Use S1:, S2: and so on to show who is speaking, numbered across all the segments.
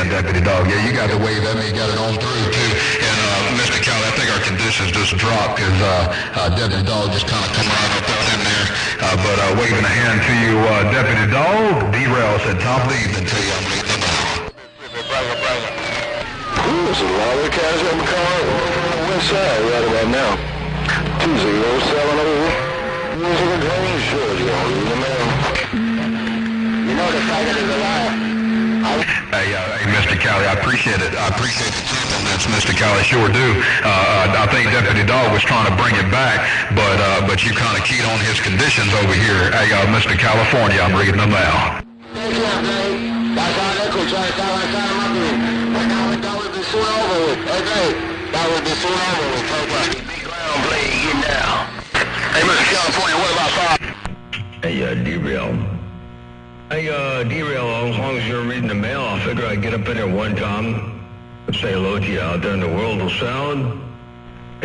S1: again, Deputy Dog. Yeah, you got to wave at me. You got it on through, too. And, Mr. Cali, I think our conditions just dropped because Deputy Dog just kind of come right up in there. But waving a hand to you, Deputy Dog. D-Rail said top of the evening to you. I'm leaving them out.
S2: This is Lolly Cash on the car on the west side right about now. 2070. Music and Dreams, sure, you know the title is a liar.
S1: Hey, Mr. Cali, I appreciate it. I appreciate the compliments, Mr. Cali, sure do. I think Deputy Dog was trying to bring it back, but you kind of keyed on his conditions over here. Hey, Mr. California, I'm reading them out.
S2: Thank you, man. That's our echo trying to tell us how I'm doing. But now that would be soon over with. Okay, that would be soon over with. Big ground play again now. Hey, Mr. California, what about Bob?
S3: Hey, D-Rail. Hey, D-Rail, as long as you're reading the mail, I figure I'd get up in there one time and say hello to you out there in the world of sound.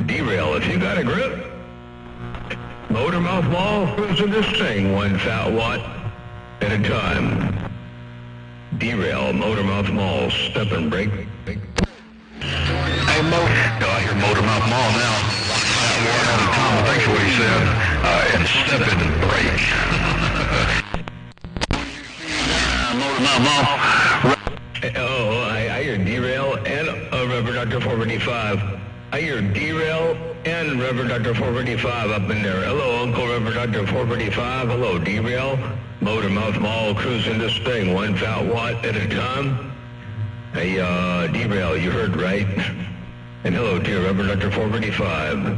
S3: D-Rail, if you got a grip, Motormouth Mall, cruising this thing one fat watt at a time. D-Rail, Motormouth Mall, step and break.
S1: Hey, I hear Motormouth Mall now. One at a time, I think's what he said, and step and break.
S2: Motormouth Mall.
S3: I hear D-Rail and Reverend Dr. 455. I hear D-Rail and Reverend Dr. 455 up in there. Hello, Uncle Reverend Dr. 455. Hello, D-Rail. Motormouth Mall cruising this thing one fat watt at a time. Hey, D-Rail, you heard right. And hello, dear Reverend Dr. 455.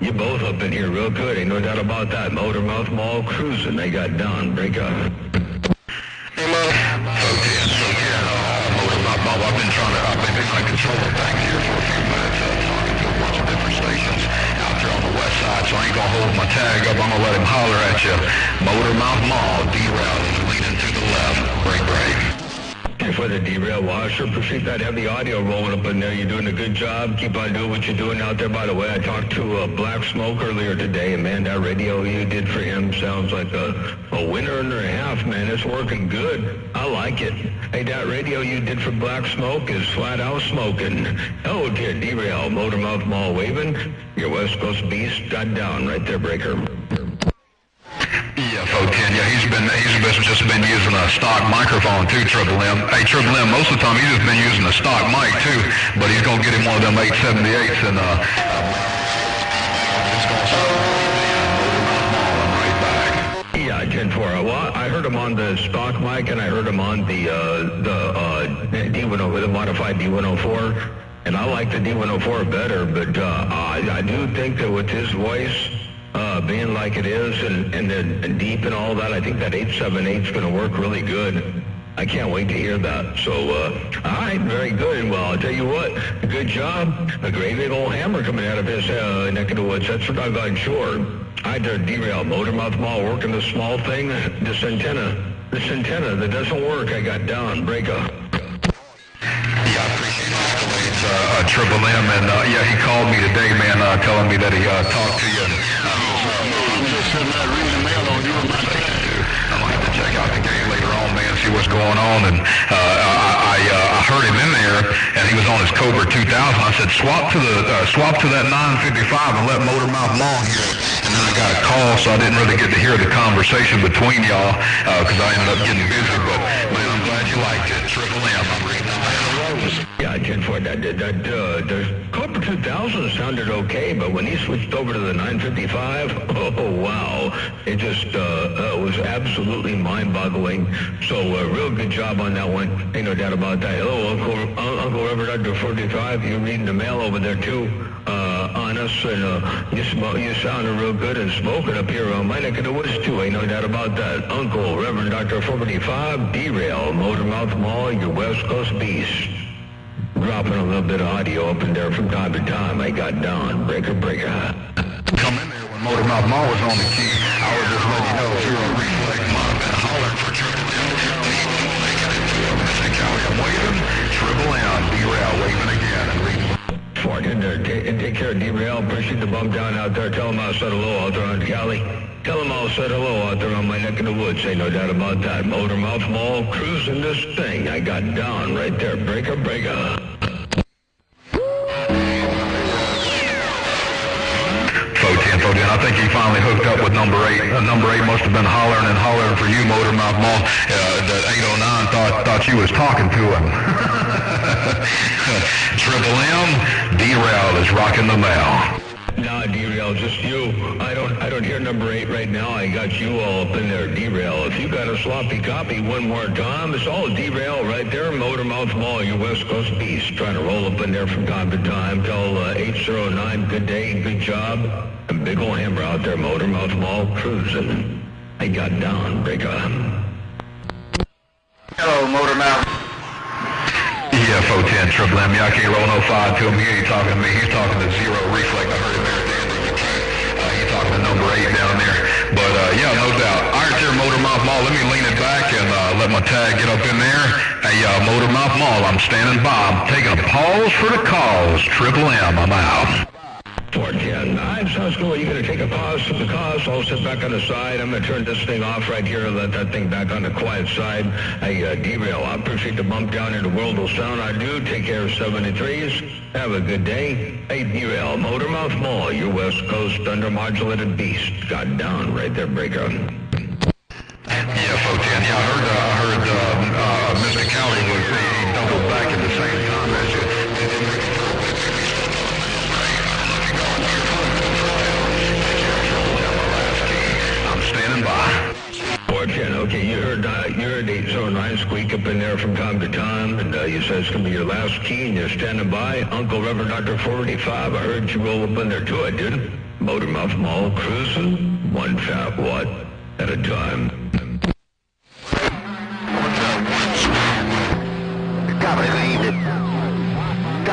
S3: You both up in here real good, ain't no doubt about that. Motormouth Mall cruising, they got down, break up.
S1: Hey, Mo. Motormouth Mall, I've been trying to control the things here for a few minutes, talking to a bunch of different stations out there on the west side, so I ain't gonna hold my tag up, I'm gonna let him holler at you. Motormouth Mall, D-Rail is leaning to the left, break.
S3: For the D-Rail, well, I sure appreciate that heavy audio rolling up in there. You're doing a good job. Keep on doing what you're doing out there. By the way, I talked to Black Smoke earlier today, and man, that radio you did for him sounds like a winner and a half, man. It's working good. I like it. Hey, that radio you did for Black Smoke is flat out smoking. Oh, dear D-Rail, Motormouth Mall waving. Your West Coast beast got down right there, breaker.
S1: Yeah, 410. Yeah, he's just been using a stock microphone too, Triple M. Hey, Triple M, most of the time he's just been using a stock mic too, but he's gonna get him one of them 878s and it's gonna
S3: Yeah, 10-4. Well, I heard him on the stock mic and I heard him on the D104, the modified D104, and I like the D104 better, but I do think that with his voice being like it is and deep and all that, I think that 878 is going to work really good. I can't wait to hear that. So, all right, very good. Well, I'll tell you what, good job. A great big old hammer coming out of his neck of the woods. That's what I'm sure. I did D-Rail, Motormouth Mall, working the small thing, this antenna that doesn't work, I got down, break up.
S1: Yeah, I appreciate the accolades, Triple M, and yeah, he called me today, man, telling me that he talked to you.
S2: I'm just sitting there reading the mail on you and my dad.
S1: I'd like to check out the game later on, man, see what's going on, and I heard him in there, and he was on his Cobra 2000. I said, swap to that 955 and let Motormouth Mall hear it. And then I got a call, so I didn't really get to hear the conversation between y'all, because I ended up getting busy, but man, I'm glad you liked it. Triple M, I'm reading them out.
S3: Yeah, 10-4, the Cobra 2000 sounded okay, but when he switched over to the 955, oh wow, it just was absolutely mind-boggling. So real good job on that one, ain't no doubt about that. Hello, Uncle Reverend Dr. 45, you're reading the mail over there too on us, and you sounded real good and smoking up here on my neck of the woods too, ain't no doubt about that. Uncle Reverend Dr. 45, D-Rail, Motormouth Mall, your West Coast beast. Dropping a little bit of audio up in there from time to time. I got down. Breaker.
S1: Come in there when Motormouth Mall was on the key. I was just letting you know if you're on reflex, might have been hollering for Triple M. I'm waving. Triple M, D-Rail waving again and reading.
S3: Fort in there. Take care of D-Rail. Appreciate the bump down out there. Tell him I said hello out there on Cali. Tell them I'll said hello out there on my neck of the woods. Ain't no doubt about that. Motormouth Mall, cruising this thing. I got down right there. Breaker, breaker.
S1: Foten, I think he finally hooked up with number 8. Number 8 must have been hollering and hollering for you, Motormouth Mall. That 809 thought you was talking to him. Triple M, D-Rail is rocking the mail.
S3: Nah, D-Rail, just you. I don't hear number 8 right now. I got you all up in there, D-Rail. If you got a sloppy copy one more time, it's all D-Rail right there, Motormouth Mall, your West Coast beast, trying to roll up in there from time to time. Tell 809, good day, good job. And big ol' hammer out there, Motormouth Mall, cruising. I got down, breaker.
S2: Hello, Motormouth.
S1: Yeah, Foten, Triple M. Yeah, I can't roll no 5 to him. He ain't talking to me. He's talking to Zero Reflex. I heard him there at the end of the key. He's talking to number 8 down there. But, yeah, no doubt. All right, there, Motormouth Mall. Let me lean it back and let my tag get up in there. Hey, Motormouth Mall, I'm standing by. I'm taking a pause for the cause. Triple M, I'm out.
S3: 410. Sounds cool. You're going to take a pause from the cause. I'll sit back on the side. I'm going to turn this thing off right here and let that thing back on the quiet side. Hey, D-Rail, I appreciate the bump down in the world of sound. I do. Take care of 73s. Have a good day. Hey, D-Rail, Motormouth Mall, your West Coast undermodulated beast. Got down right there, breaker.
S1: Yeah, Foten. Yeah, I heard Mr. Cowley was he doubled back at the same time as you. Standing by.
S3: 410, okay, you heard 809 squeak up in there from time to time, and you said it's going to be your last key, and you're standing by. Uncle Reverend Dr. 485, I heard you roll up in there too, I did. Motormouth Mall, cruising, one fat watt at a time.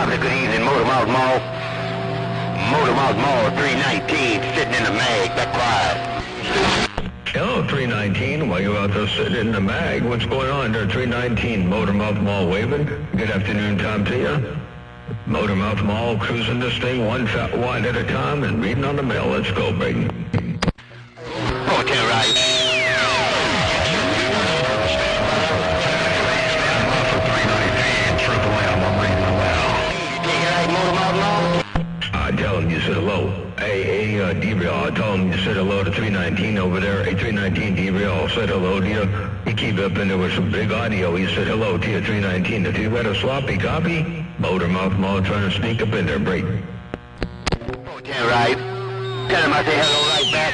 S2: Good evening, Motormouth Mall. Motormouth Mall, 319, sitting in the mag, that quiet.
S3: Hello, 319. While you're out there sitting in the mag, what's going on there? 319, Motormouth Mall waving. Good afternoon time to you. Motormouth Mall cruising this thing one fat watt at a time and reading on the mail. Let's go, Brayden.
S2: 410, right.
S1: For 319, Triple M, I'm reading the mail.
S2: Take it right, Motormouth Mall.
S3: I tell him you said hello. Hey, D-Rail, I told him you said hello to 319 over there. Hey, 319, D-Rail said hello to you. He keep up in there with some big audio. He said hello to you, 319. If you got a sloppy copy, Motormouth Mall trying to sneak up in there, break.
S2: 410, right. Tell him I say hello right back.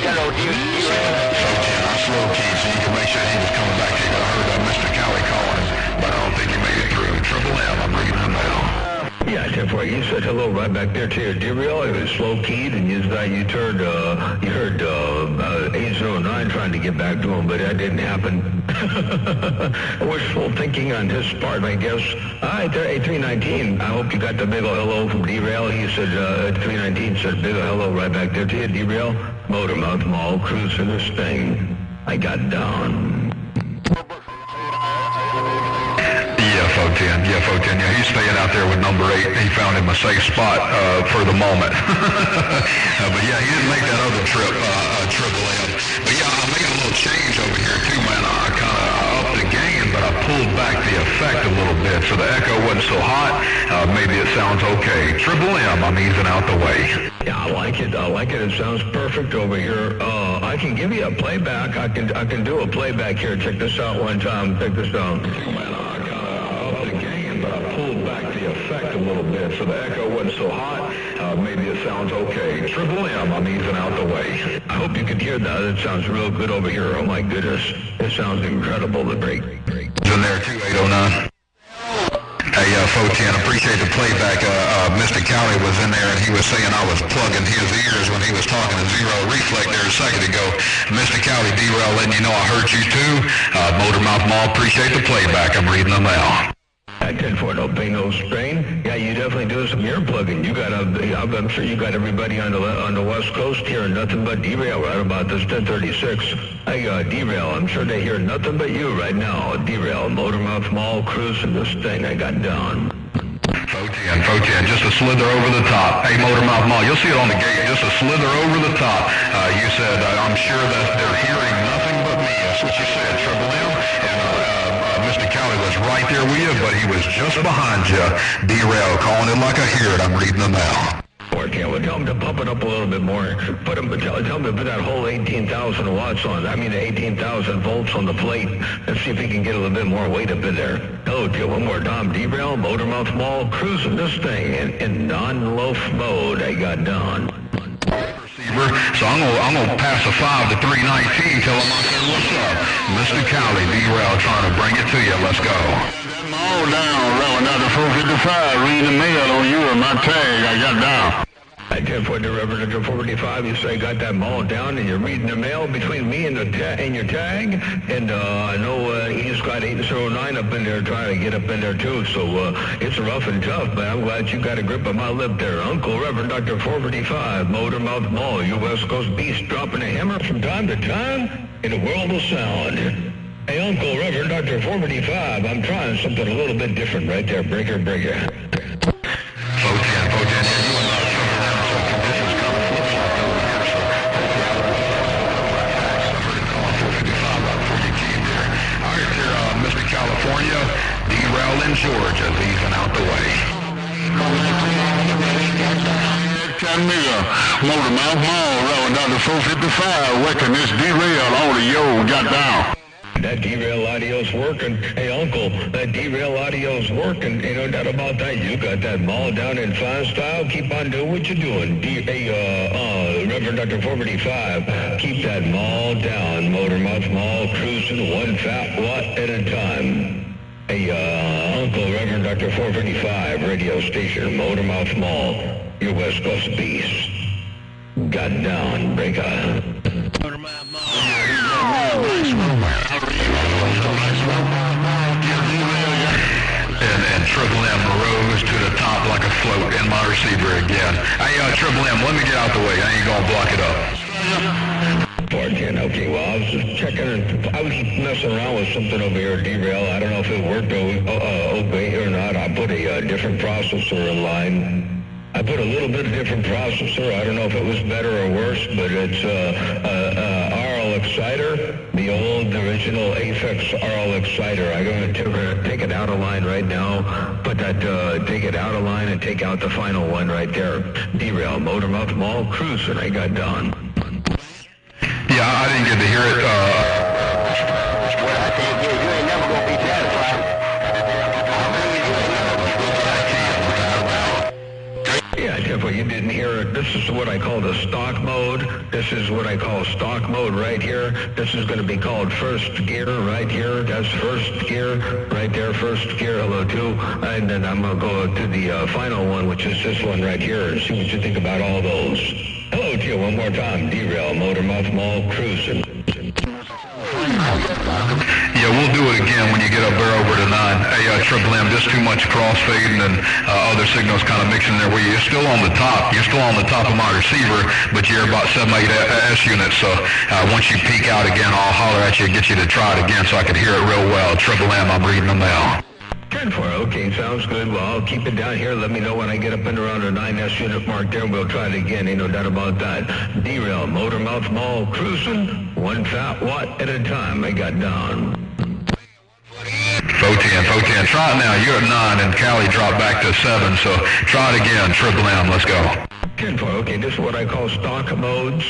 S2: Hello, D-Rail.
S1: 410, I slow keyed so you can make sure he was coming back to you. I heard Mr. Cowley calling, but I don't think he made it through. Triple M, I'm reading the mail.
S3: Yeah, therefore, you said hello right back there to your D-Rail. It was slow-keyed, and you heard 809 trying to get back to him, but that didn't happen. Wishful thinking on his part, I guess. All right, there, 319. I hope you got the big ol' hello from D-Rail. He said, 319 said big ol' hello right back there to you, D-Rail. Motormouth Mall, cruising this thing. I got down.
S1: Yeah, Foten. Yeah, he's staying out there with number 8. He found him a safe spot for the moment. But yeah, he didn't make that other trip, Triple M. But yeah, I made a little change over here too, man. I kind of upped the gain, but I pulled back the effect a little bit, so the echo wasn't so hot. Maybe it sounds okay. Triple M, I'm easing out the way.
S3: Yeah, I like it. It sounds perfect over here. I can give you a playback. I can do a playback here. Check this out one time. Check this out. Man, I kind of upped the gain, but I pulled back the effect a little bit, so the echo wasn't so hot. Maybe it sounds okay. Triple M, I'm easing out the way. I hope you can hear that. It sounds real good over here. Oh my goodness, it sounds incredible. The break.
S1: In there too, 809. Hey, Foten, appreciate the playback. Mr. Cowley was in there, and he was saying I was plugging his ears when he was talking to Zero Reflex there a second ago. Mr. Cowley, D-Rail, letting you know I heard you too. Motormouth Mall, appreciate the playback. I'm reading them now.
S3: I 10-4, no pain, no strain. Yeah, you definitely do some ear plugging. I'm sure you got everybody on the West Coast hearing nothing but D-Rail right about this 1036. Hey, D-Rail, I'm sure they hear nothing but you right now. D-Rail, Motormouth Mall, cruising this thing. I got down.
S1: 410, just a slither over the top. Hey, Motormouth Mall, you'll see it on the gate, just a slither over the top. You said, I'm sure that they're hearing nothing but me. That's what you said, Triple M. And Mr. Cali was right there with you, but he was just behind you. Derail, calling it like I hear it. I'm reading them now.
S3: Well, tell him to pump it up a little bit more. Tell him to put that whole 18,000 watts on. I mean, the 18,000 volts on the plate. Let's see if he can get a little bit more weight up in there. Hello, Joe. One more time. Derail, Motormouth Mall, cruising this thing in non-loaf mode. I got done.
S1: So I'm gonna pass a 5 to 319. Tell him I said, what's up, Mr. Cali? Derail trying to bring it to you. Let's go.
S2: All down, Reverend Dr. 455. Reading the mail on you and my tag. I got down.
S3: I 10-4 to Reverend Dr. 455. You say got that mall down, and you're reading the mail between me and your tag. And I know he's got 809 up in there trying to get up in there too. So it's rough and tough, but I'm glad you got a grip of my lip there. Uncle Reverend Dr. 455, Motormouth Mall, you West Coast beast, dropping a hammer from time to time in a world of sound. Hey, Uncle Reverend Dr. 455, I'm trying something a little bit different right there. Breaker.
S1: 410, yeah, you and some conditions coming flip flop over here, so I heard it calling 455 right before you came there. All right, there, Mr. California, Derail in Georgia, leaving out the way.
S2: Chattanooga, Motormouth Mall, Reverend Dr. 455, working this Derail on the yo, got down.
S3: That Derail audio's working. Hey, Uncle, that Derail audio's working. Ain't no doubt about that. You got that mall down in fine style. Keep on doing what you're doing. Reverend Dr. 455, keep that mall down. Motormouth Mall, cruising one fat watt at a time. Hey, Uncle Reverend Dr. 455, radio station, Motormouth Mall, your West Coast beast. Got down, breaker.
S2: Motormouth Mall.
S1: And Triple M rose to the top like a float in my receiver again. Hey, Triple M, let me get out the way. I ain't gonna block it up.
S3: 410, okay, well, I was just checking, I was messing around with something over here, Derail. I don't know if it worked okay or not. I put a different processor in line. I put a little bit of different processor. I don't know if it was better or worse, but it's RL Exciter, the old original Aphex RL Exciter. I'm going to take it out of line right now, put that, take it out of line and take out the final one right there. Derail, Motormouth Mall, cruising. I got done.
S1: Yeah, I didn't get to hear it.
S2: You ain't never gonna be satisfied.
S3: Yeah, definitely. You didn't hear it. This is what I call the stock mode. This is what I call stock mode right here. This is going to be called first gear right here. That's first gear right there. First gear, hello too. And then I'm going to go to the final one, which is this one right here, and see what you think about all those. Hello to you one more time. Derail, Motormouth Mall, cruising.
S1: Yeah, we'll do it again when you get up there over to 9. Hey, Triple M, just too much crossfading and other signals kind of mixing there with you. You're still on the top. You're still on the top of my receiver, but you're about 7-8 S units. So once you peak out again, I'll holler at you and get you to try it again so I can hear it real well. Triple M, I'm reading them now.
S3: 10-4, okay, sounds good. Well, I'll keep it down here. Let me know when I get up and around the 9S unit mark there. We'll try it again. Ain't no doubt about that. Derail, Motormouth Mall, cruising, one fat watt at a time. I got down.
S1: 410. Try it now. You're at 9, and Cali dropped back to 7, so try it again. Triple M, let's go.
S3: 10-4, okay, this is what I call stock mode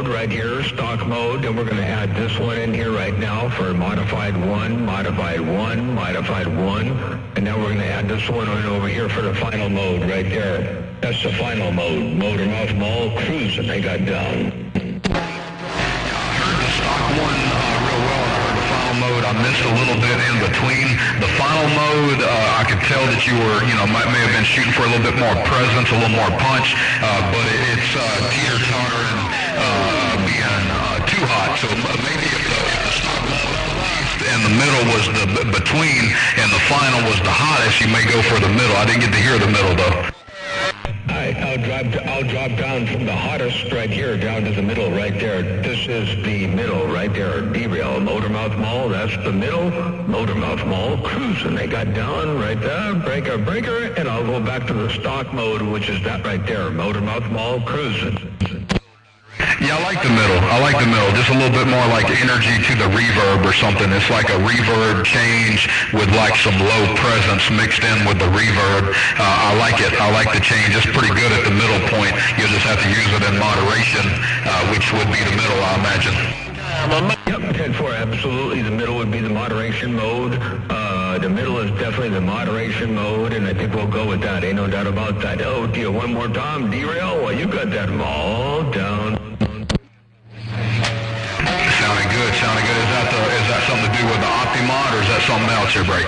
S3: right here, stock mode, and we're going to add this one in here right now for modified 1, modified 1, modified 1, and now we're going to add this one on over here for the final mode right there. That's the final mode, Motormouth Mall, cruising, I got down.
S1: I heard the stock one real well, and I heard the final mode. I missed a little bit in between. The final mode, I could tell that you were, may have been shooting for a little bit more presence, a little more punch, but it's teeter-tottering, being too hot. So maybe if the stock mode and the middle was the between and the final was the hottest, you may go for the middle. I didn't get to hear the middle, though.
S3: All right, I'll drop I'll drop down from the hottest right here down to the middle right there. This is the middle right there. Derail, Motormouth Mall, that's the middle. Motormouth Mall, cruising. They got down right there, breaker, and I'll go back to the stock mode, which is that right there. Motormouth Mall, cruising.
S1: Yeah, I like the middle. Just a little bit more like energy to the reverb or something. It's like a reverb change with like some low presence mixed in with the reverb. I like it. I like the change. It's pretty good at the middle point. You'll just have to use it in moderation, which would be the middle, I imagine.
S3: Yep, 10-4, absolutely. The middle would be the moderation mode. The middle is definitely the moderation mode, and I think we'll go with that. Ain't no doubt about that. Oh, dear, one more time. Derail, well, you got that all down.
S1: Sounding good. Is that something to do with the Optimod, or is that something else here, Break?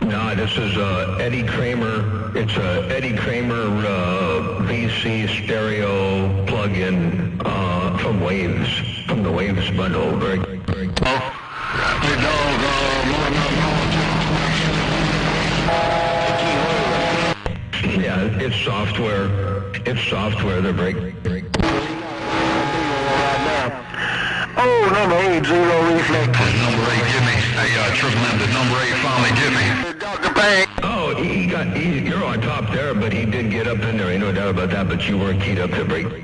S3: No, this is Eddie Kramer. It's a Eddie Kramer VC stereo plug-in from Waves, from the Waves bundle. Very. Yeah, it's software. They're break.
S2: Oh, number 8, zero reflex.
S1: Number 8, get me. Hey, Triple M, did number 8 finally get me?
S2: Dr. Bang.
S3: Oh, you're on top there, but he did get up in there. Ain't no doubt about that, but you weren't keyed up to break.
S1: Yeah,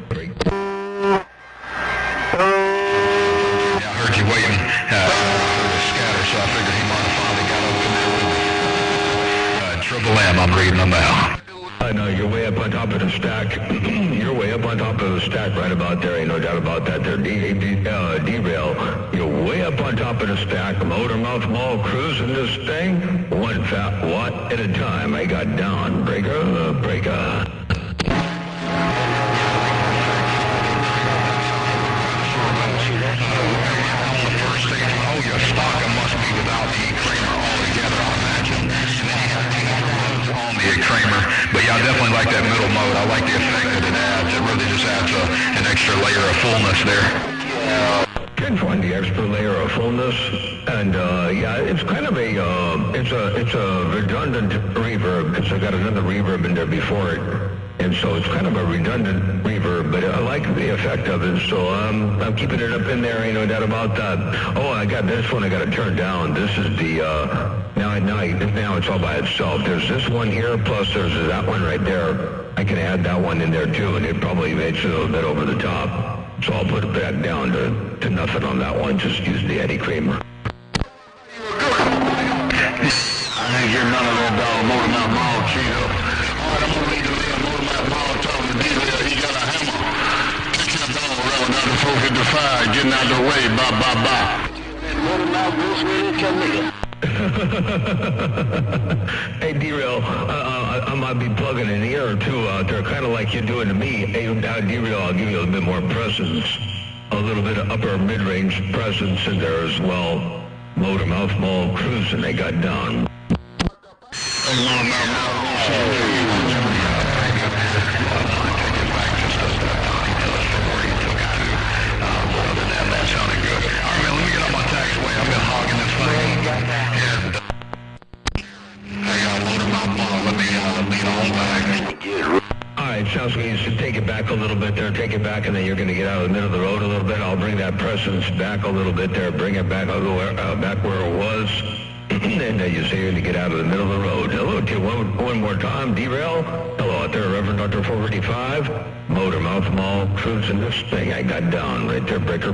S1: I heard you waiting for the scatter, so I figured he might have finally got up in there with me. Triple M, I'm reading them out.
S3: I know, you're way up on top of the stack. You're way up on top of the stack right about there. Ain't no doubt about that. There, derail. You're way up on top of the stack. Motormouth Mall cruising this thing. One fat watt at a time. I got down. Breaker.
S1: Your stocker must be without the Kramer altogether, I imagine. And then you have to on the Kramer. But yeah, I definitely like that middle mode. I like the effect that it adds. It really just adds an extra layer of fullness there.
S3: Yeah. Can find the extra layer of fullness, and yeah, it's kind of it's a redundant reverb because I got another reverb in there before it. And so it's kind of a redundant reverb, but I like the effect of it, so I'm keeping it up in there, ain't no doubt about that. Oh, I got this one I got to turn down. This is the, now it's all by itself. There's this one here, plus there's that one right there. I can add that one in there too, and it probably makes it a little bit over the top. So I'll put it back down to nothing on that one, just use the Eddie Kramer.
S2: I ain't getting none of that dog Motormouth Mall keyed up. All right, I'm going to leave the little Motormouth Mall talking to Derail. He got a hammer. Catch that dog around down to 455, getting out the way. Bye. Motormouth Bruce Willis, come nigga.
S3: Hey, Derail, I might be plugging an ear or two out there, kind of like you're doing to me. Hey, Derail, I'll give you a little bit more presence, a little bit of upper mid-range presence in there as well. Motormouth Mall cruising, they got down. Alright, sounds like you should take it back a little bit there, take it back, and then you're going to get out of the middle of the road a little bit. I'll bring that presence back a little bit there, bring it back, I'll go back where it was, and you say you're going to get out of the middle of the road. Hello to you one more time, Derail. Hello out there, Reverend Dr. 485. Motormouth Mall, cruising this thing I got down right there, breaker.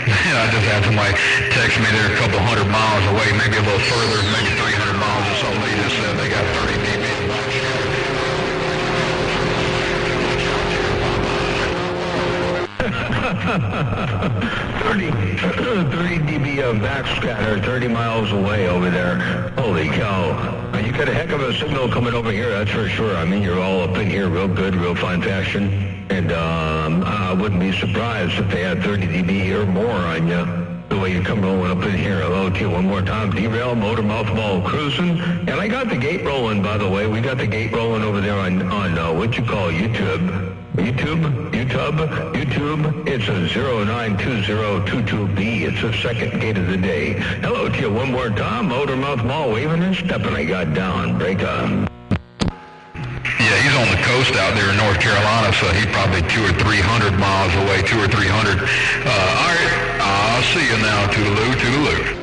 S1: Yeah, I just had somebody text me they're a couple 100 miles away, maybe a little further, maybe 300 miles or something. They just said they got 30 dB.
S3: 30 dB of backscatter 30 miles away over there. Holy cow. You got a heck of a signal coming over here, that's for sure. I mean, you're all up in here real good, real fine fashion. And I wouldn't be surprised if they had 30 dB or more on you. The way you come rolling up in here. Hello to you one more time. Derail, Motormouth Mall cruising. And I got the gate rolling, by the way. We got the gate rolling over there on what you call YouTube. YouTube. It's a 092022B. It's the second gate of the day. Hello to you one more time. Motormouth Mall waving and stepping. I got down. Break on.
S1: Yeah, he's on the coast out there in North Carolina, so he's probably 200 or 300 miles away, 200 or 300. All right, I'll see you now, toodaloo, toodaloo.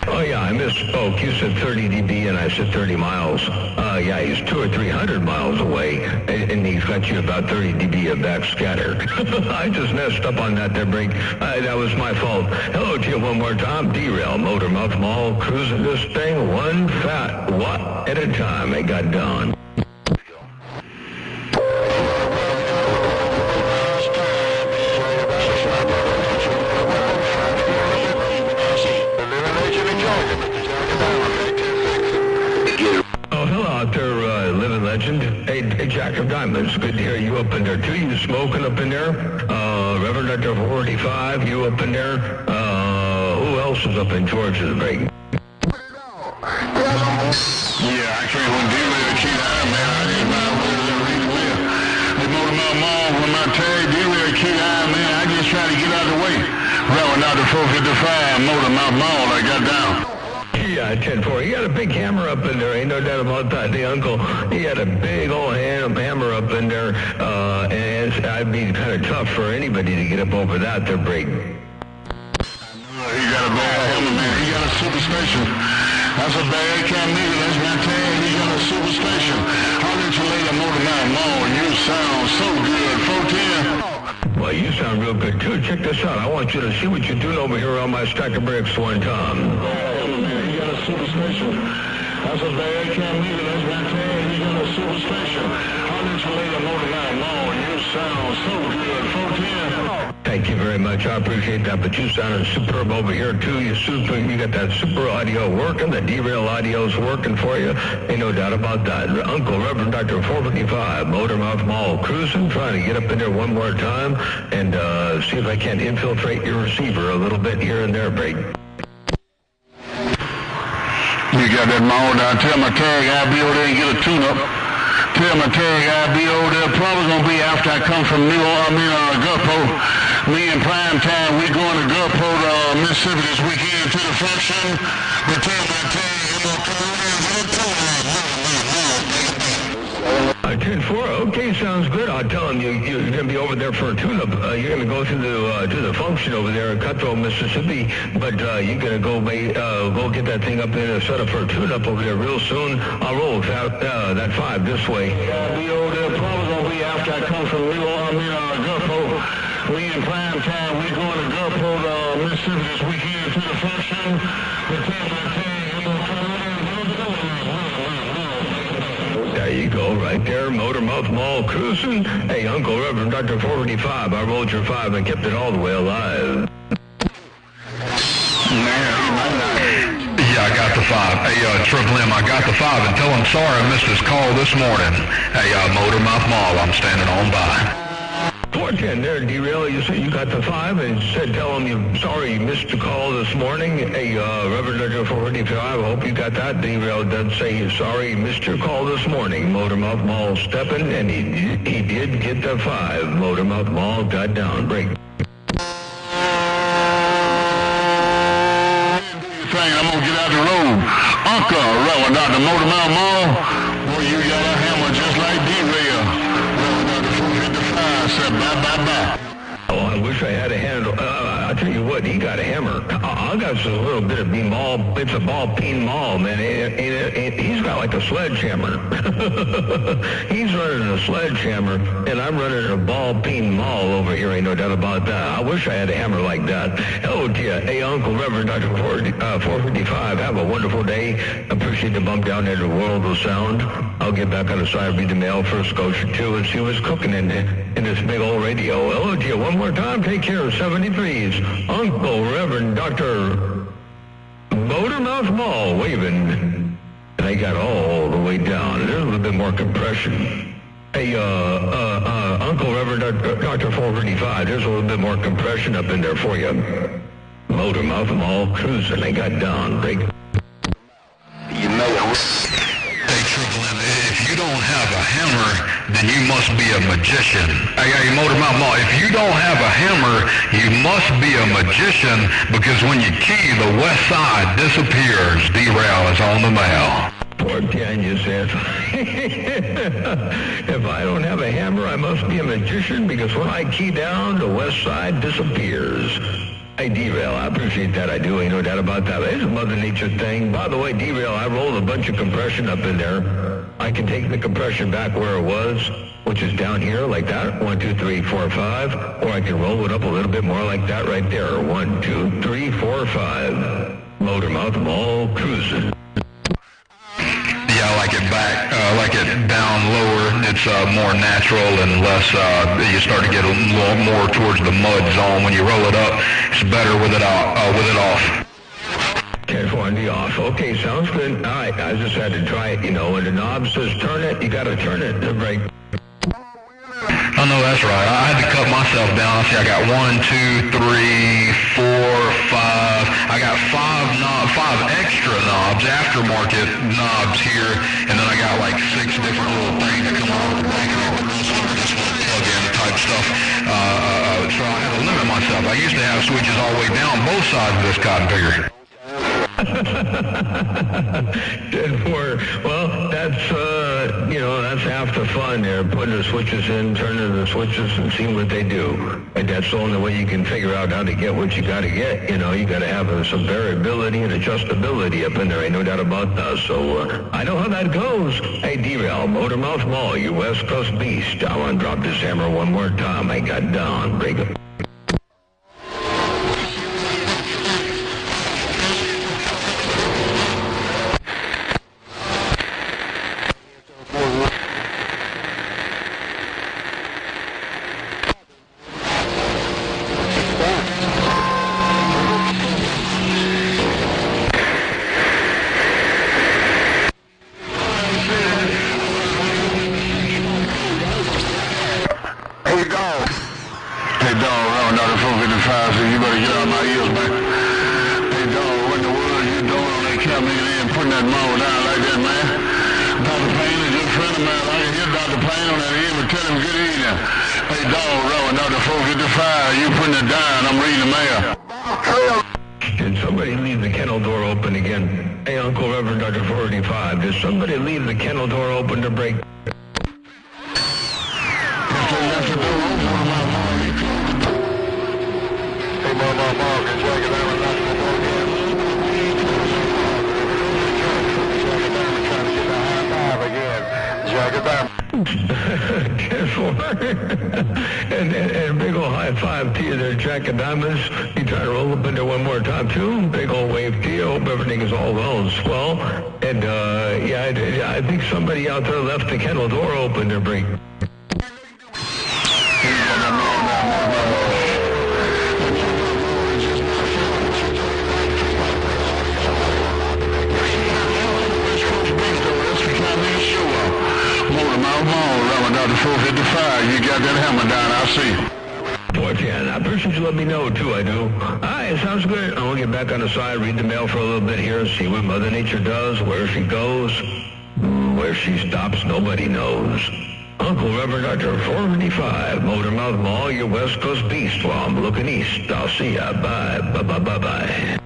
S3: Oh, yeah, I misspoke. You said 30 dB and I said 30 miles. Yeah, he's 200 or 300 miles away, and he's got you about 30 dB of backscatter. I just messed up on that there, break. That was my fault. Hello to you one more time. Derail, Motormouth Mall, cruising this thing one fat watt at a time. It got done. Hey, Jack of Diamonds, good to hear you up in there, too. You smoking up in there? Reverend Dr. 45, you up in there? Who else is up in Georgia, Greg?
S2: Yeah, I can't when D-Ray keep high, man. I just ride with it every week. They motor my mom when my tag, D-Ray keep high, man. I just try to get out of the way. Reverend Dr. 455, motor my mom, I got down.
S3: Yeah, 10-4. He got a big hammer up in there. Ain't no doubt about that. The uncle, he had a big old hammer up in there. And I'd be kind of tough for anybody to get up over that there break.
S2: He got a bad hammer, man. He got a superstation. That's a bad Camille. That's my tag. He got a superstation. I'll let you later, motor my mom. You sound so good. 410.
S3: Well, you sound real good, too. Check this out. I want you to see what you're doing over here on my stack of bricks one time.
S2: He got a superstation. That's a bad Camille. That's my tag. He got a superstation. I'll let you later, motor my mom. You sound so good. 410.
S3: Thank you very much. I appreciate that. But you sounded superb over here, too. You got that super audio working. The derail audio's working for you. Ain't no doubt about that. Uncle Reverend Dr. 455, Motormouth Mall, cruising, trying to get up in there one more time and see if I can't infiltrate your receiver a little bit here and there, Brady.
S2: You got that mall down. Tell my tag I'll be over there and get a tune-up. Tell my tag I'll be over there. Probably going to be after I come from Gulfport. Me and Prime Time, we going to Gulfport, Mississippi this weekend to the function. But tell my tag I'm going to come over there and get a tune-up.
S3: 10-4, okay, sounds good. I'll tell him you're going to be over there for a tune-up. You're going to go to the function over there in Cutthroat, Mississippi, but you're going to go get that thing up there set up for a tune-up over there real soon. I'll roll that 5 this way.
S2: I'll be over there probably going to be after I come from Gulfport. Me and Prime Time, we going to Gulfport, Mississippi this weekend to the function. But tell my tag I'm going to come over there and get a tune-up.
S3: There you go, right there, Motormouth Mall cruising. Hey, Uncle Reverend Dr. 455, I rolled your 5 and kept it all the way alive.
S1: Yeah, I got the 5. Hey, Triple M, I got the 5, and tell him sorry I missed his call this morning. Hey, Motormouth Mall, I'm standing on by.
S3: 410 there, Derail. You said you got the 5 and tell him you're sorry you missed the call this morning. Hey, Reverend Dr. 455, I hope you got that. Derail does say you're sorry you missed your call this morning. Motormouth Mall stepping, and he did get the 5. Motormouth Mall got down. Break.
S2: I'm going to get out the road. Uncle Reverend Dr. Motormouth Mall. Boy, you got a hammer just like D-Rail. Reverend Dr. 455 said bye.
S3: Oh, I wish I had a handle. I'll tell you what, he got a hammer. I got a little bit of ball. It's a ball-peen maul, man. He's got like a sledgehammer. He's running a sledgehammer, and I'm running a ball-peen maul over here. Ain't no doubt about that. I wish I had a hammer like that. Hello to you. Hey, Uncle Reverend Dr. 455, have a wonderful day. Appreciate the bump down there to the World of Sound. I'll get back on the side, read the mail for Scotia, too, and see what's cooking in this big old radio. Hello to you. One more time. Take care. 73's Uncle Reverend Dr. Motormouth Mall waving. And I got all the way down. There's a little bit more compression. Hey, Uncle Reverend Dr. 455, there's a little bit more compression up in there for you. Motormouth Mall cruising. They got down. You know it.
S1: Hey, Triple M, if you don't have a hammer, then you must be a magician. Hey, Motormouth Mall, if you don't have a hammer, you must be a magician, because when you key, the west side disappears. Derail is on the mail.
S3: Poor Ken just says, if I don't have a hammer, I must be a magician because when I key down, the west side disappears. Hey, Derail, I appreciate that. I do. Ain't no doubt about that. It's a Mother Nature thing. By the way, Derail, I rolled a bunch of compression up in there. I can take the compression back where it was, which is down here like that. 1, 2, 3, 4, 5. Or I can roll it up a little bit more like that right there. 1, 2, 3, 4, 5. Motor mouth, I'm all cruising.
S1: Yeah, I like it back, like it down lower. It's more natural and less, you start to get a little more towards the mud zone. When you roll it up, it's better with it off.
S3: 1040 off. Okay, sounds good. All right, I just had to try it, you know. When the knob says turn it, you got to turn it to brake.
S1: Oh, no, that's right. I had to cut myself down. See, I got 1, 2, 3, 4, 5. I got five extra knobs, aftermarket knobs here, and then I got like 6 different little things that come off the back of it. Just plug-in type stuff. So I had to limit myself. I used to have switches all the way down both sides of this cotton pickery.
S3: Well, that's that's half the fun there, putting the switches in, turning the switches and seeing what they do. And that's the only way you can figure out how to get what you got to get. You know, you got to have some variability and adjustability up in there, ain't no doubt about that. So I know how that goes. Hey, Derail, Motormouth Mall, you West Coast beast. I want to drop this hammer one more time. I got down. Break it. Did somebody leave the kennel door open again? Hey, Uncle Reverend Dr. 45, did somebody leave the kennel door open to break? and a big old high five to you there, Jack of Diamonds. You try to roll up in there one more time, too. Big old wave to you. Hope everything is all well and swell. And, I think somebody out there left the kennel door open to break.
S2: Dr. 455, you got that hammer down, I see.
S3: Boy, Jan, I appreciate you let me know, too, I do. All right, sounds good. I'll get back on the side, read the mail for a little bit here, see what Mother Nature does, where she goes, where she stops, nobody knows. Uncle Reverend Dr. 455, Motormouth Mall, your West Coast beast. While I'm looking east, I'll see ya. Bye, bye-bye-bye-bye.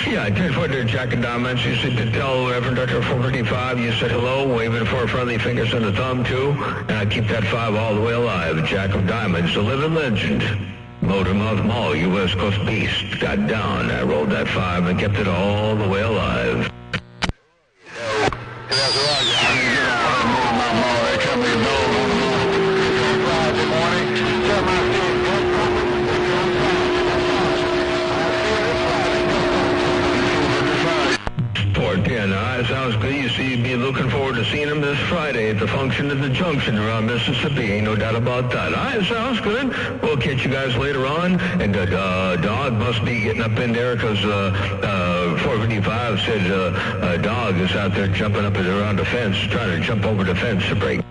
S3: Yeah, I did put there, Jack and Diamonds. You said to tell Reverend Dr. 455, you said hello, waving 4 friendly fingers and a thumb, too. And I keep that 5 all the way alive. Jack of Diamonds, the living legend. Motormouth Mall, you West Coast beast. Got down, I rolled that 5 and kept it all the way alive.
S2: That's right. I didn't get out of Motormouth Mall. They cut me a dog on the Friday morning. Tell my kid,
S3: sounds good. You see, you'd be looking forward to seeing him this Friday at the function at the Junction around Mississippi. Ain't no doubt about that. All right, sounds good. We'll catch you guys later on. And Dog must be getting up in there because 455 said Dog is out there jumping up and around the fence, trying to jump over the fence to break.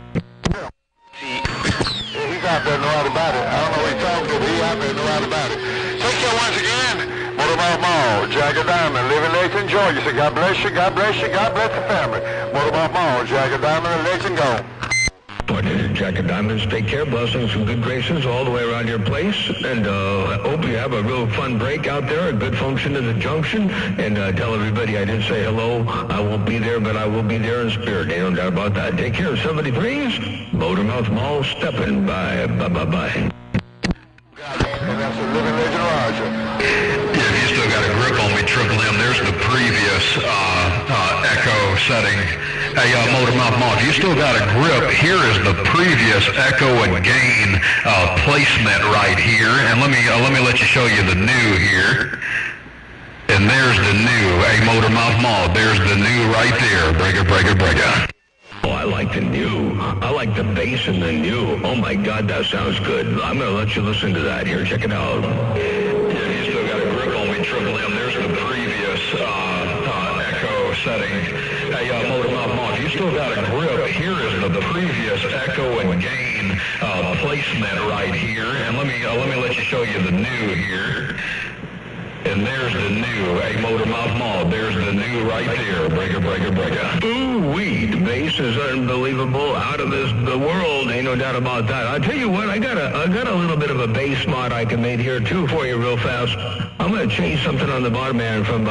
S2: He's out there and know all about it. I don't know what he's talking to, but he's out there and know all about it. Take care once again. Motormouth Mall, Jack.
S4: Jagger Diamond, living Lexington, Georgia. So God bless you, God bless you, God bless the family. Motormouth Mall, Jagger Diamond and Lexington, go.
S3: Jack and Diamonds, take care. Blessings and good graces all the way around your place. And hope you have a real fun break out there, a good function at the junction. And tell everybody I did say hello. I won't be there, but I will be there in spirit. Ain't no doubt about that. Take care, 73s. Motormouth Mall, stepping by. Bye-bye-bye.
S4: And that's a living legend, Roger.
S1: Yeah, you still got a grip on me, Triple M. There's the previous echo setting. Hey, Motormouth Mall, if you still got a grip, here is the previous echo and gain placement right here. And let me let you show you the new here. And there's the new. Hey, Motormouth Mall, there's the new right there. Breaker, breaker, breaker.
S3: Oh, I like the new. I like the bass in the new. Oh my God, that sounds good. I'm gonna let you listen to that here. Check it out.
S1: Yeah, you still got a grip on me, Triple M. There's the previous echo setting. Hey, Motormouth Mall, if you still got a grip, here is the previous echo and gain placement right here. And let me let you show you the new here. And there's the new. Hey, Motormouth Mall, there's the new right there. Breaker, breaker, breaker.
S3: Ooh-wee, the bass is unbelievable, out of the world, ain't no doubt about that. I'll tell you what, I got a little bit of a bass mod I can make here too for you real fast. I'm gonna change something on the bottom end from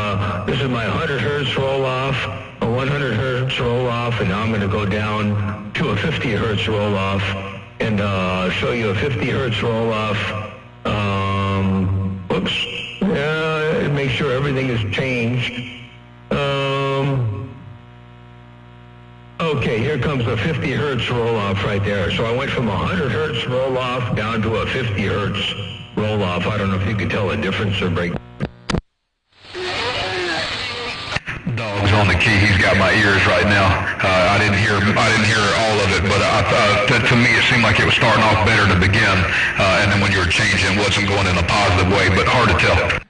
S3: this is my 100 hertz roll off, a 100 hertz roll off, and now I'm gonna go down to a 50 hertz roll off and show you a 50 hertz roll off. Whoops. Make sure everything is changed. Okay, here comes a 50 hertz roll-off right there. So I went from a 100 hertz roll-off down to a 50 hertz roll-off. I don't know if you could tell the difference or break.
S1: Dog's on the key. He's got my ears right now. I didn't hear all of it, but to me it seemed like it was starting off better to begin, and then when you were changing, it wasn't going in a positive way, but hard to tell.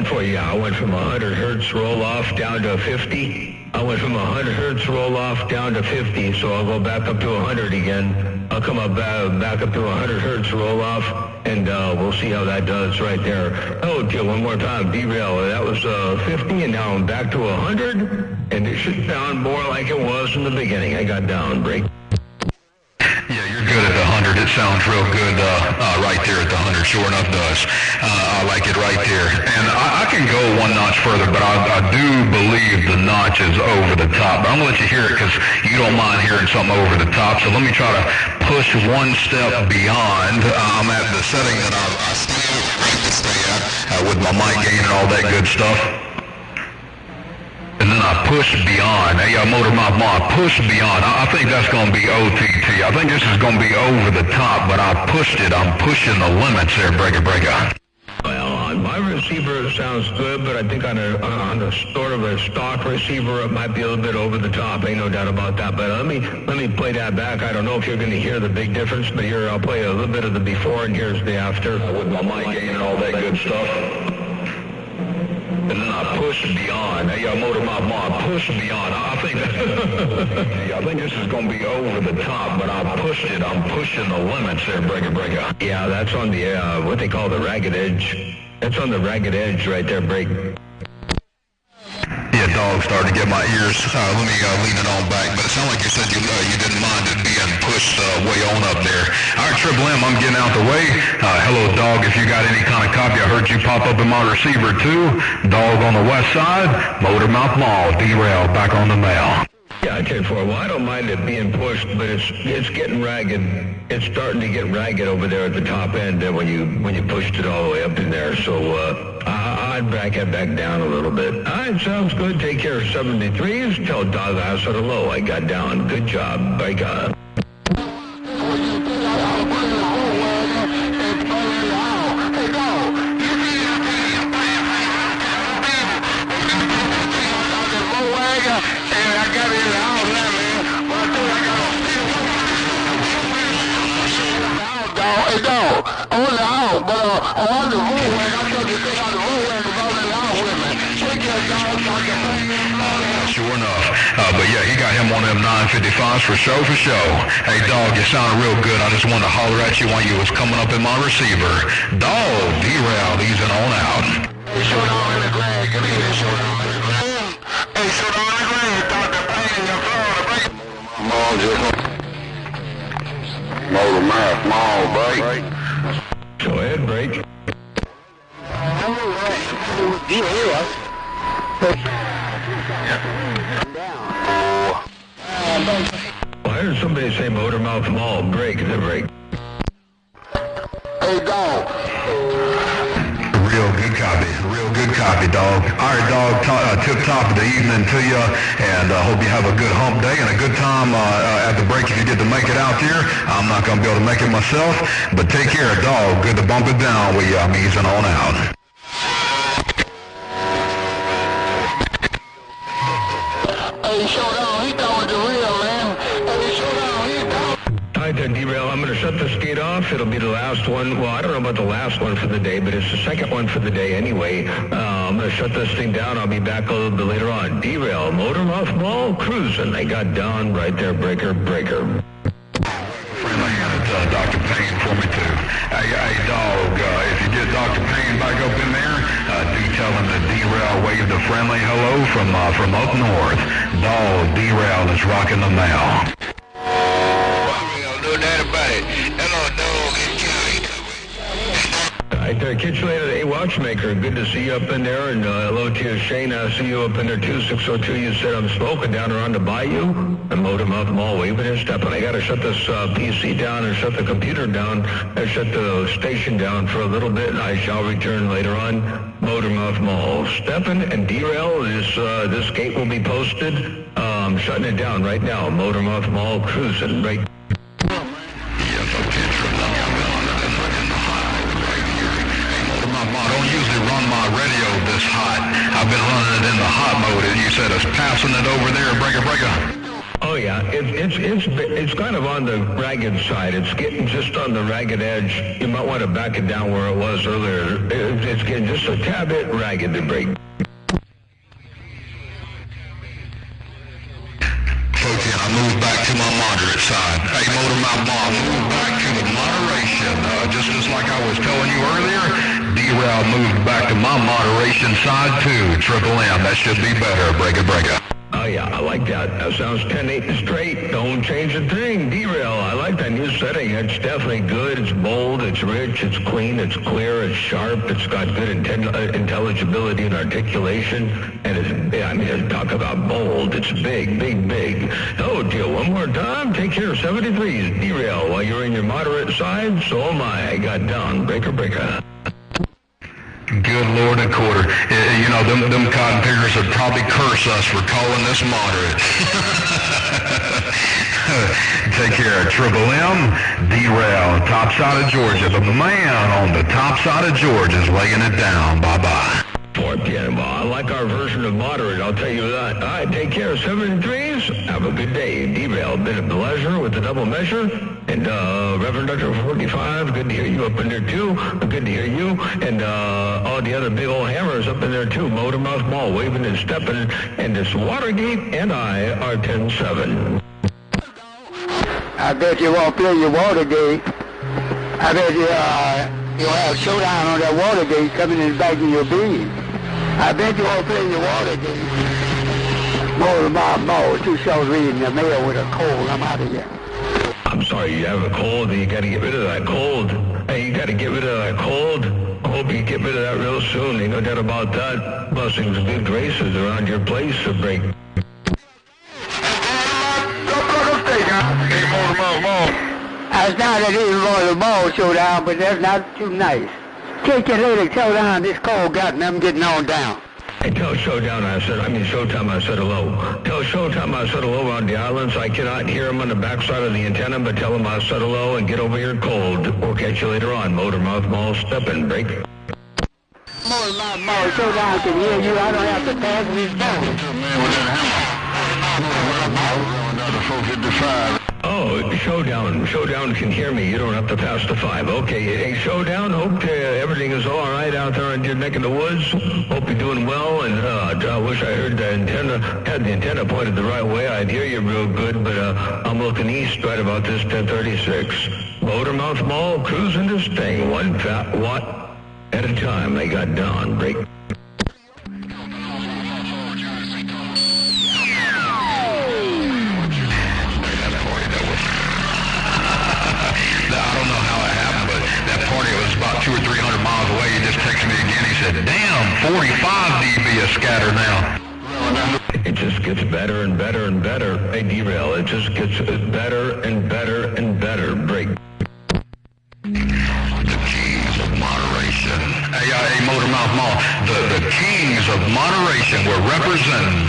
S3: For you, I went from a 100 hertz roll-off down to 50. I went from a 100 hertz roll-off down to 50, so I'll go back up to 100 again. I'll come up back up to 100 hertz roll-off, and we'll see how that does right there. Oh, okay, one more time, derail. That was 50, and now I'm back to 100, and it should sound more like it was in the beginning. I got down, break.
S1: Yeah, you're good at the 100. It sounds real good right there at the 100. Sure enough does. I like it right there. And I can go one notch further, but I do believe the notch is over the top. But I'm going to let you hear it because you don't mind hearing something over the top. So let me try to push one step beyond. I'm at the setting that I stay at with my mic gain and all that good stuff. And then I push beyond. Hey, Motormouth Mall, I push beyond. I think that's going to be OTT. I think this is going to be over the top, but I pushed it. I'm pushing the limits there, breaker, breaker.
S3: Well, on my receiver it sounds good, but I think on a sort of a stock receiver it might be a little bit over the top. Ain't no doubt about that. But let me play that back. I don't know if you're going to hear the big difference, but here I'll play a little bit of the before and here's the after with my mic gain and all that good stuff. And then I push beyond. Hey, Motormouth Mall, I push beyond. I think this is going to be over the top, but I pushed it. I'm pushing the limits there, breaker, breaker. Yeah, that's on the, what they call the ragged edge. That's on the ragged edge right there, break.
S1: Yeah, dog started to get my ears. Let me lean it on back. But it sounded like you said you didn't mind it being pushed way on up there. All right, Triple M, I'm getting out the way. Hello, dog. If you got any kind of copy, I heard you pop up in my receiver too. Dog on the west side. Motormouth Mall. Derail back on the mail.
S3: Yeah, I tell you for a while, I don't mind it being pushed, but it's getting ragged. It's starting to get ragged over there at the top end when you pushed it all the way up in there. So I'd back it back down a little bit. All right, sounds good. Take care, 73s. Tell Dog I was sort of low. I got down. Good job. Bye, God.
S2: Hey, dog, on the out, but on the road, I told you to take out the road and go on the out with me. Take your dog,
S1: Sure enough. But yeah, he got him one of them 955s for show. Hey, dog, you sounded real good. I just wanted to holler at you while you was coming up in my receiver. Dog, derailed, easing on out.
S2: Showdown in the Glad. Give me a Showdown in the Glad. Hey, Showdown in the Glad. Dr. Payne, your Florida. Break it. Mall, just Motor Mouth Mall, break.
S3: Go ahead, break. Well, I heard somebody say Motor Mouth Mall, break, the break.
S2: Hey, dog.
S1: Real good copy, dog. All right, dog, tip top of the evening to you, and hope you have a good hump day and a good time at the break if you get to make it out there. I'm not going to be able to make it myself, but take care, dog. Good to bump it down with you. I'm easing on out.
S2: Hey, Showdown, he done with the real, man. Hey, Showdown, he done.
S3: All right, then, D-Rail, I'm going to shut the skate off. It'll be the last one. Well, I don't know about the last one for the day, but it's the second one for the day anyway. I'm going to shut this thing down. I'll be back a little bit later on. D-Rail, Motor Mouth Mall, cruising. They got down right there, breaker.
S1: Friendly hand Dr. Payne for me, too. Hey, dog, if you get Dr. Payne back up in there, do tell him that D-Rail waved a friendly hello from up north. Dog, D-Rail is rocking them now.
S3: I catch you later, hey, Watchmaker. Good to see you up in there, and hello to you, Shane. I see you up in there too. 602. You said I'm smoking down around the bayou. And Motor Mouth Mall, waving and stepping. I got to shut this PC down and shut the computer down and shut the station down for a little bit, and I shall return later on. Motor Mouth Mall, stepping and derail. This gate will be posted. I'm shutting it down right now. Motor Mouth Mall, cruising right.
S1: I don't usually run my radio this hot. I've been running it in the hot mode, and you said it's passing it over there, breaker.
S3: Oh yeah, it's kind of on the ragged side. It's getting just on the ragged edge. You might want to back it down where it was earlier. It's getting just a tad bit ragged to break.
S1: Okay, I move back to my moderate side. Hey, Motor Mouth Mall, move back to the moderation. Just like I was telling you earlier, D-Rail moved back to my moderation side too. Triple M, that should be better. Breaker.
S3: Oh yeah, I like that. That sounds 10-8 straight. Don't change a thing. D-Rail, I like that new setting. It's definitely good. It's bold, it's rich, it's clean, it's clear, it's sharp. It's got good intelligibility and articulation. And talk about bold. It's big. Oh, dear, one more time. Take care of 73s. D-Rail, while you're in your moderate side, so am I. I got down. Breaker.
S1: Good Lord and quarter. You know, them cotton pickers would probably curse us for calling this moderate. Take care of Triple M, D-Rail, top side of Georgia. The man on the top side of Georgia is laying it down. Bye-bye.
S3: 4 p.m. Well, I like our version of moderate, I'll tell you that. All right, take care of 73s. Have a good day. D-Rail, been a pleasure with the double measure. And Reverend Dr. 45, good to hear you up in there too. Good to hear you. And all the other big old hammers up in there too. Motor Mouth Mall, waving and stepping. And this Watergate and I are 10-7.
S2: I bet you won't play your Watergate. I bet you'll have Showdown on that Watergate coming in the back of your beam. I bet you won't play your Watergate. Motor Mouth Mall, too short reading the mail with a cold. I'm out of here.
S3: I'm sorry, you have a cold, and you got to get rid of that cold. Hey, you got to get rid of that cold. I hope you get rid of that real soon. Ain't no doubt about that. Blessings and good graces around your place to break.
S2: That's not an even Motor Mall Showdown, but that's not too nice. Take your lady Showdown, this cold got and I'm getting on down.
S3: Hey, tell Showtime I said hello. Tell Showtime I said hello on the islands. I cannot hear him on the backside of the antenna, but tell him I said hello and get over here cold. We'll catch you later on. Motor Mouth Mall, step and break.
S2: Motor Mouth Mall Showdown can hear you. I don't have to pass his phone.
S4: Another 455.
S3: Oh, Showdown can hear me. You don't have to pass the 5. Okay, hey, Showdown, hope everything is all right out there in your neck of the woods. Hope you're doing well, and I wish I had the antenna pointed the right way. I'd hear you real good, but I'm looking east right about this 1036. Motor Mouth Mall, cruising this thing, one fat watt at a time. They got down. Break. It just gets better and better and better. Hey, Derail, it just gets better and better and better. Break.
S1: The keys of moderation. Hey, Motormouth Mall, the keys of moderation were represented.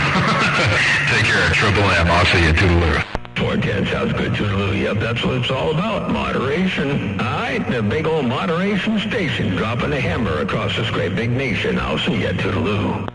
S1: Take care of Triple M. I'll see you, Toodaloo.
S3: 410 sounds good, Toodaloo. Yep, that's what it's all about, moderation. All right, the big old moderation station, dropping a hammer across this great big nation. I'll see you, Toodaloo.